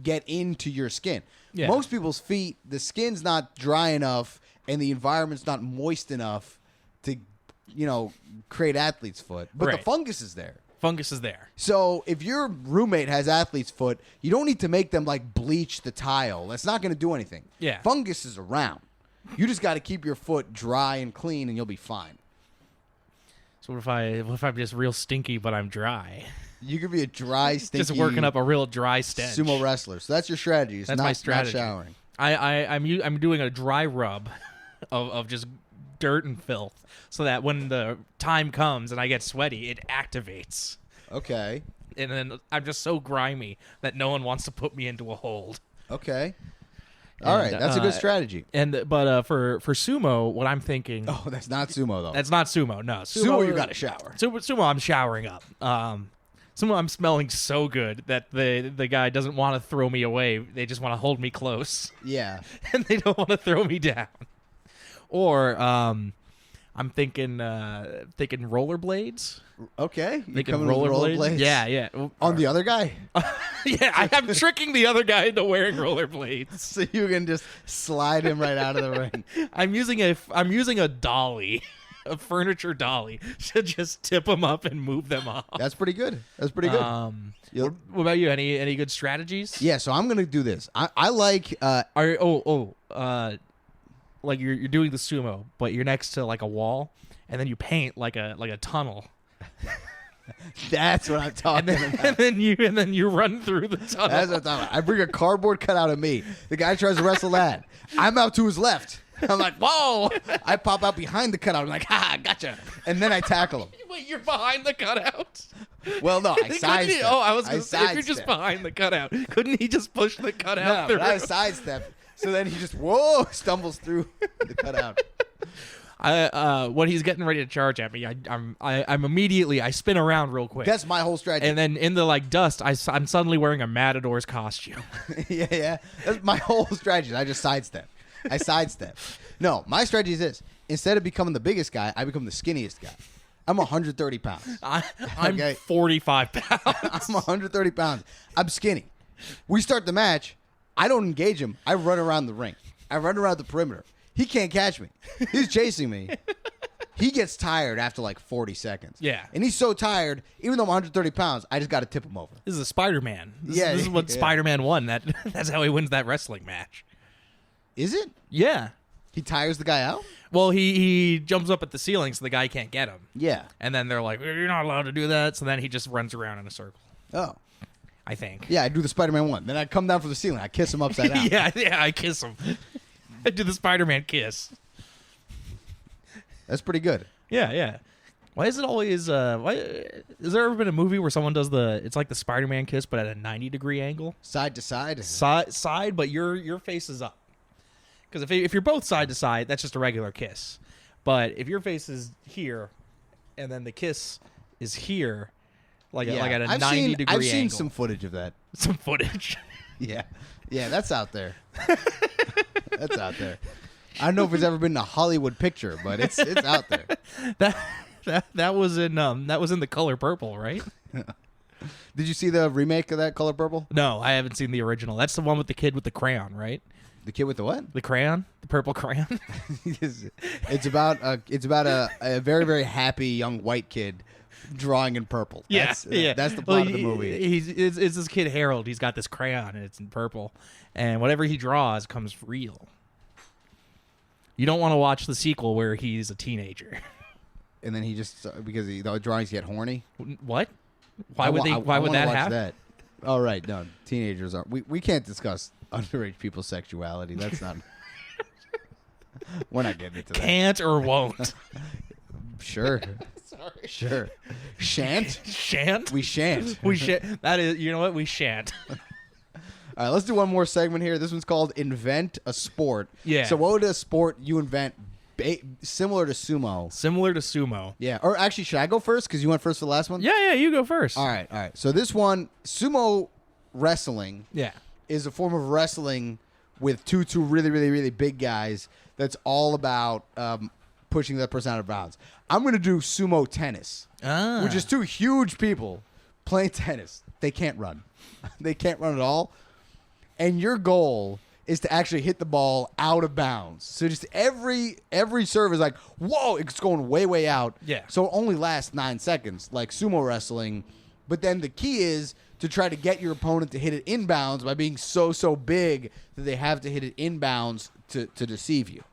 Speaker 1: get into your skin. Yeah. Most people's feet, the skin's not dry enough and the environment's not moist enough to, create athlete's foot. But the fungus is there.
Speaker 2: Fungus is there.
Speaker 1: So if your roommate has athlete's foot, you don't need to make them like bleach the tile. That's not going to do anything.
Speaker 2: Yeah.
Speaker 1: Fungus is around. You just got to keep your foot dry and clean and you'll be fine.
Speaker 2: So what if I'm just real stinky but I'm dry?
Speaker 1: You could be a dry, stinky...
Speaker 2: just working up a real dry stench.
Speaker 1: Sumo wrestler. So that's your strategy. It's
Speaker 2: that's my strategy.
Speaker 1: Not showering.
Speaker 2: I'm doing a dry rub of just dirt and filth so that when the time comes and I get sweaty, it activates.
Speaker 1: Okay.
Speaker 2: And then I'm just so grimy that no one wants to put me into a hold.
Speaker 1: Okay. All right, that's a good strategy.
Speaker 2: But for sumo, what I'm thinking...
Speaker 1: Oh, that's not sumo, though.
Speaker 2: That's not sumo, no.
Speaker 1: Sumo you got to shower.
Speaker 2: Sumo, I'm showering up. Sumo, I'm smelling so good that the guy doesn't want to throw me away. They just want to hold me close.
Speaker 1: Yeah.
Speaker 2: And they don't want to throw me down. Or I'm thinking rollerblades.
Speaker 1: Okay. You
Speaker 2: Thinking
Speaker 1: coming with rollerblades?
Speaker 2: Yeah.
Speaker 1: On the other guy?
Speaker 2: Yeah, I'm tricking the other guy into wearing rollerblades.
Speaker 1: So you can just slide him right out of the ring.
Speaker 2: I'm using a dolly, a furniture dolly, to just tip them up and move them off.
Speaker 1: That's pretty good.
Speaker 2: What about you? Any good strategies?
Speaker 1: Yeah, so I'm gonna do this. I like
Speaker 2: like you're doing the sumo, but you're next to like a wall, and then you paint like a tunnel.
Speaker 1: That's what I'm talking about.
Speaker 2: And then you run through the tunnel.
Speaker 1: That's what I'm talking about. I bring a cardboard cutout of me. The guy tries to wrestle that. I'm out to his left. I'm like, whoa! I pop out behind the cutout. I'm like, ha, gotcha. And then I tackle him.
Speaker 2: Wait, you're behind the cutout?
Speaker 1: Well, no, I sidestep.
Speaker 2: I was going to say, if you're just behind the cutout, couldn't he just push the cutout through?
Speaker 1: No, but I sidestep. So then he just, stumbles through the cutout.
Speaker 2: When he's getting ready to charge at me, I'm immediately, I spin around real quick.
Speaker 1: That's my whole strategy.
Speaker 2: And then in the like dust, I'm suddenly wearing a matador's costume.
Speaker 1: yeah. That's my whole strategy. I just sidestep. No, my strategy is this. Instead of becoming the biggest guy, I become the skinniest guy. I'm 130 pounds.
Speaker 2: I'm 45 pounds.
Speaker 1: I'm 130 pounds. I'm skinny. We start the match. I don't engage him. I run around the ring. I run around the perimeter. He can't catch me. He's chasing me. He gets tired after like 40 seconds.
Speaker 2: Yeah.
Speaker 1: And he's so tired, even though I'm 130 pounds, I just got to tip him over.
Speaker 2: This is a Spider-Man. This is what
Speaker 1: yeah.
Speaker 2: Spider-Man won. That's how he wins that wrestling match.
Speaker 1: Is it?
Speaker 2: Yeah.
Speaker 1: He tires the guy out?
Speaker 2: Well, he jumps up at the ceiling so the guy can't get him.
Speaker 1: Yeah.
Speaker 2: And then they're like, you're not allowed to do that. So then he just runs around in a circle.
Speaker 1: Oh.
Speaker 2: I think.
Speaker 1: Yeah, I do the Spider-Man one. Then I come down from the ceiling. I kiss him upside down.
Speaker 2: yeah, I kiss him. I do the Spider-Man kiss.
Speaker 1: That's pretty good.
Speaker 2: Yeah. Why is it always why has there ever been a movie where someone does it's like the Spider-Man kiss but at a 90-degree angle?
Speaker 1: Side to side?
Speaker 2: Side, but your face is up. Because if you're both side to side, that's just a regular kiss. But if your face is here and then the kiss is here, like at a 90-degree angle.
Speaker 1: I've seen some footage of that.
Speaker 2: Some footage.
Speaker 1: Yeah, that's out there. That's out there. I don't know if it's ever been in a Hollywood picture, but it's out there.
Speaker 2: That was in The Color Purple, right?
Speaker 1: Did you see the remake of that Color Purple?
Speaker 2: No, I haven't seen the original. That's the one with the kid with the crayon, right?
Speaker 1: The kid with the what?
Speaker 2: The crayon, the purple crayon.
Speaker 1: It's about a very, very happy young white kid drawing in purple. That's the plot of the movie.
Speaker 2: It's this kid Harold. He's got this crayon and it's in purple, and whatever he draws comes real. You don't want to watch the sequel where he's a teenager.
Speaker 1: And then he just because the drawings get horny.
Speaker 2: What? Why would that happen?
Speaker 1: That. Oh right, no, teenagers are. We can't discuss underage people's sexuality. That's not. We're not getting into that.
Speaker 2: Can't or won't.
Speaker 1: Sure.
Speaker 2: Sorry.
Speaker 1: Sure. Shan't?
Speaker 2: Shan't?
Speaker 1: We shan't.
Speaker 2: We shan't. That is, you know what? We shan't.
Speaker 1: All right, let's do one more segment here. This one's called Invent a Sport.
Speaker 2: Yeah.
Speaker 1: So what would a sport you invent similar to sumo?
Speaker 2: Similar to sumo.
Speaker 1: Yeah. Or actually, should I go first? Because you went first for the last one?
Speaker 2: Yeah, you go first.
Speaker 1: All right. So this one, sumo wrestling is a form of wrestling with two really, really, really big guys that's all about pushing that person out of bounds. I'm going to do sumo tennis, which is two huge people playing tennis. They can't run. They can't run at all. And your goal is to actually hit the ball out of bounds. So just every serve is like, whoa, it's going way, way out.
Speaker 2: Yeah.
Speaker 1: So it only lasts 9 seconds, like sumo wrestling. But then the key is to try to get your opponent to hit it inbounds by being so big that they have to hit it inbounds to deceive you.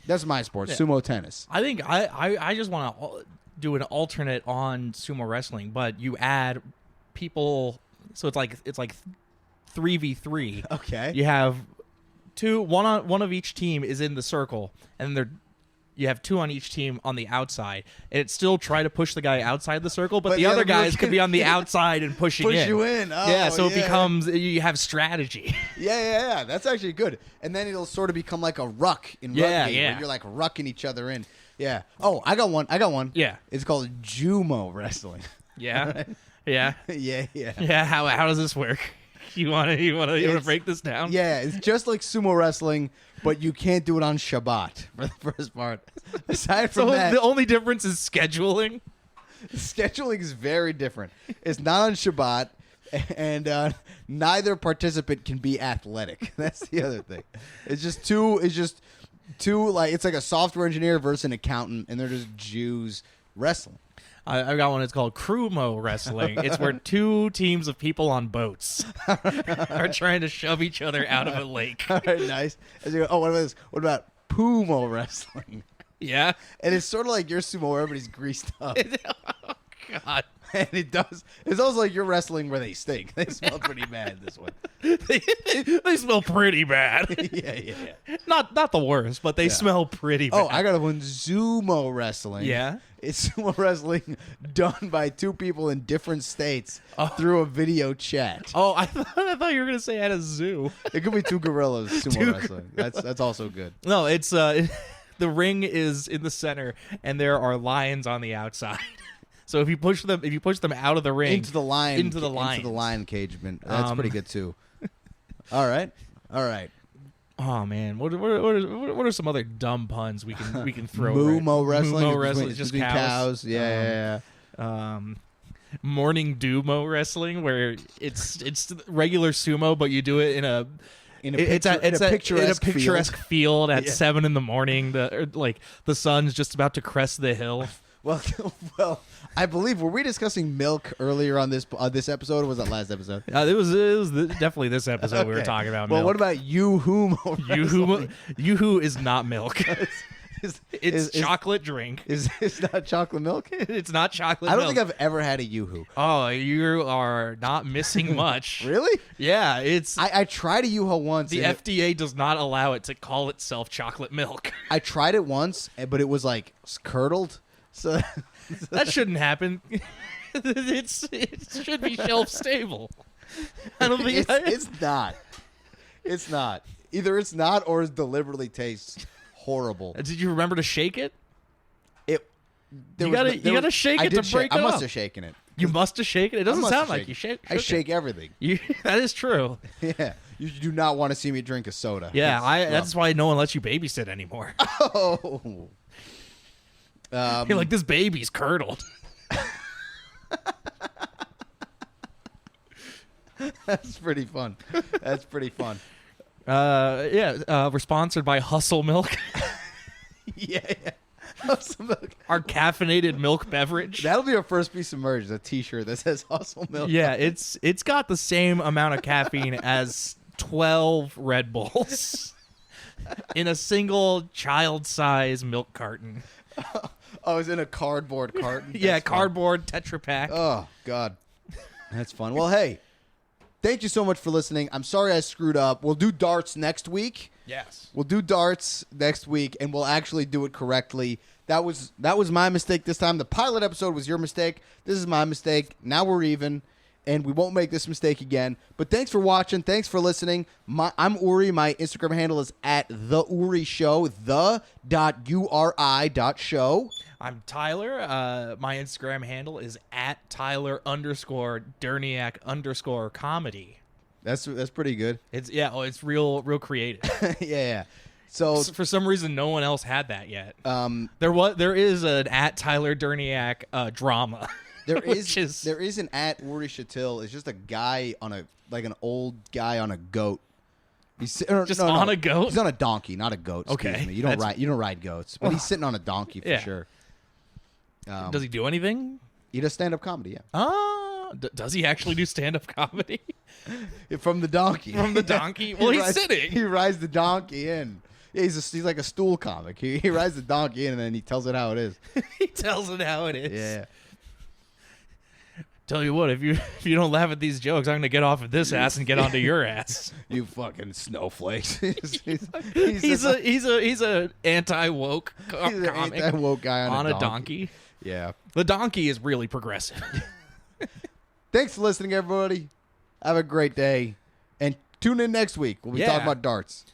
Speaker 1: That's my sport, sumo tennis.
Speaker 2: I think I just want to do an alternate on sumo wrestling, but you add people, so it's like 3v3.
Speaker 1: Okay.
Speaker 2: You have one of each team is in the circle, and you have two on each team on the outside, and it's still try to push the guy outside the circle, but the other guys could be on the outside and push
Speaker 1: you in. Oh,
Speaker 2: yeah, so it becomes, you have strategy.
Speaker 1: Yeah. That's actually good. And then it'll sort of become like a ruck in rugby, where you're like rucking each other in. Yeah. Oh, I got one.
Speaker 2: Yeah.
Speaker 1: It's called Sumo wrestling.
Speaker 2: Yeah. Yeah.
Speaker 1: Yeah.
Speaker 2: Yeah. How does this work? You want to break this down?
Speaker 1: Yeah, it's just like sumo wrestling, but you can't do it on Shabbat for the first part. Aside from
Speaker 2: So
Speaker 1: that,
Speaker 2: the only difference is scheduling.
Speaker 1: scheduling is very different. It's not on Shabbat, and neither participant can be athletic. That's the other thing. It's just two. Like it's like a software engineer versus an accountant, and they're just Jews wrestling.
Speaker 2: I've got one. It's called Sumo Wrestling. It's where two teams of people on boats are trying to shove each other out of a lake.
Speaker 1: All right, nice. As you go, what about this? What about Pumo wrestling?
Speaker 2: Yeah.
Speaker 1: And it's sort of like your sumo where everybody's greased up.
Speaker 2: Oh, God.
Speaker 1: And it does. It's also like you're wrestling where they stink. They smell pretty bad, this one.
Speaker 2: They smell pretty bad.
Speaker 1: Yeah.
Speaker 2: Not the worst, but they smell pretty bad.
Speaker 1: Oh, I got a one. Sumo wrestling.
Speaker 2: Yeah?
Speaker 1: It's sumo wrestling done by two people in different states through a video chat.
Speaker 2: Oh, I thought you were gonna say at a zoo.
Speaker 1: It could be two gorillas sumo wrestling. That's also good.
Speaker 2: No, it's the ring is in the center, and there are lions on the outside. So if you push them out of the ring
Speaker 1: into the lion cagement, that's pretty good too. All right.
Speaker 2: Oh man, what are some other dumb puns we can throw?
Speaker 1: Mumo wrestling.
Speaker 2: Mumo wrestling, just cows.
Speaker 1: Yeah.
Speaker 2: Morning Dumo wrestling, where it's regular sumo, but you do it in a picturesque field at 7 a.m. The sun's just about to crest the hill.
Speaker 1: Well, I believe, were we discussing milk earlier on this episode, or was that last episode?
Speaker 2: It was definitely this episode we were talking about.
Speaker 1: Well,
Speaker 2: milk.
Speaker 1: what about Yoo-Hoo?
Speaker 2: Yoo-Hoo is not milk. It's chocolate drink.
Speaker 1: It's not chocolate milk?
Speaker 2: It's not chocolate
Speaker 1: milk. I don't
Speaker 2: milk.
Speaker 1: think I've ever had a Yoo-Hoo.
Speaker 2: Oh, you are not missing much.
Speaker 1: Really?
Speaker 2: Yeah, it's...
Speaker 1: I tried a Yoo-Hoo once.
Speaker 2: The FDA does not allow it to call itself chocolate milk.
Speaker 1: I tried it once, but it was like curdled. So
Speaker 2: that shouldn't happen. It should be shelf stable. I don't think
Speaker 1: it's not. It's not. Either it's not or it deliberately tastes horrible.
Speaker 2: Did you remember to shake it?
Speaker 1: You
Speaker 2: gotta shake it to break it up.
Speaker 1: I must have shaken it.
Speaker 2: You must have shaken it. It doesn't sound like you shake.
Speaker 1: I shake everything.
Speaker 2: That is true.
Speaker 1: Yeah. You do not want to see me drink a soda.
Speaker 2: Yeah, that's why no one lets you babysit anymore.
Speaker 1: Oh.
Speaker 2: You're like, this baby's curdled.
Speaker 1: That's pretty fun.
Speaker 2: We're sponsored by Hustle Milk.
Speaker 1: Yeah. Hustle Milk.
Speaker 2: Our caffeinated milk beverage.
Speaker 1: That'll be our first piece of merch, a t-shirt that says Hustle Milk.
Speaker 2: Yeah, it's got the same amount of caffeine as 12 Red Bulls in a single child-size milk carton.
Speaker 1: Oh, it's in a cardboard carton?
Speaker 2: Yeah, cardboard Tetra Pak.
Speaker 1: Oh, God. That's fun. Well, hey, thank you so much for listening. I'm sorry I screwed up. We'll do darts next week.
Speaker 2: Yes.
Speaker 1: We'll do darts next week, and we'll actually do it correctly. That was my mistake this time. The pilot episode was your mistake. This is my mistake. Now we're even, and we won't make this mistake again. But thanks for watching. Thanks for listening. I'm Uri. My Instagram handle is @TheUriShow, the.uri.show.
Speaker 2: I'm Tyler. My Instagram handle is @Tyler_Derniak_comedy.
Speaker 1: That's pretty good.
Speaker 2: It's real creative.
Speaker 1: Yeah. So
Speaker 2: for some reason, no one else had that yet. There is an @Tyler Derniak drama.
Speaker 1: There is an @Uri Shatil. It's just a guy on an old guy on a goat. He's
Speaker 2: on a goat.
Speaker 1: He's on a donkey, not a goat.
Speaker 2: Okay,
Speaker 1: me. You don't ride goats, but he's sitting on a donkey for sure.
Speaker 2: Does he do anything?
Speaker 1: He does stand-up comedy. Yeah.
Speaker 2: Oh, does he actually do stand-up comedy?
Speaker 1: From the donkey.
Speaker 2: From the donkey. Well, he's sitting.
Speaker 1: He rides the donkey in. Yeah, he's like a stool comic. He rides the donkey in and then he tells it how it is.
Speaker 2: He tells it how it is.
Speaker 1: Yeah.
Speaker 2: Tell you what, if you don't laugh at these jokes, I'm gonna get off of this ass and get onto your ass.
Speaker 1: You fucking snowflakes.
Speaker 2: he's a anti-woke comic.
Speaker 1: He's an anti-woke guy on
Speaker 2: a donkey.
Speaker 1: Yeah.
Speaker 2: The donkey is really progressive.
Speaker 1: Thanks for listening, everybody. Have a great day. And tune in next week. We'll be talking about darts.